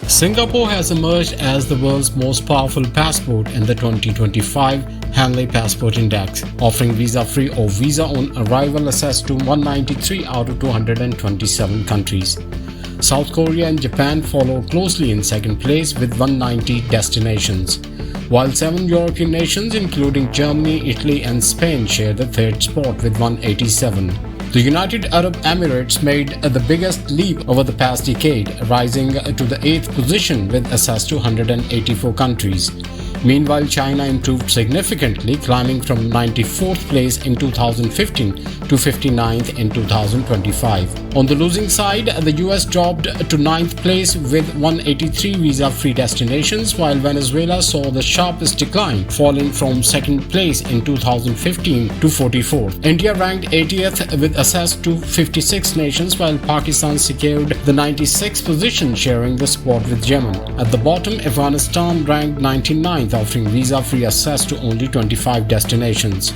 Singapore has emerged as the world's most powerful passport in the 2025 Henley Passport Index, offering visa-free or visa-on-arrival access to 193 out of 227 countries. South Korea and Japan follow closely in second place with 190 destinations, while 7 European nations including Germany, Italy and Spain share the third spot with 187. The United Arab Emirates made the biggest leap over the past decade, rising to the 8th position with access to 184 countries. Meanwhile, China improved significantly, climbing from 94th place in 2015 to 59th in 2025. On the losing side, the US dropped to 9th place with 183 visa-free destinations, while Venezuela saw the sharpest decline, falling from 2nd place in 2015 to 44th. India ranked 80th with access to 56 nations, while Pakistan secured the 96th position, sharing the spot with Yemen. At the bottom, Afghanistan ranked 99th, offering visa-free access to only 25 destinations.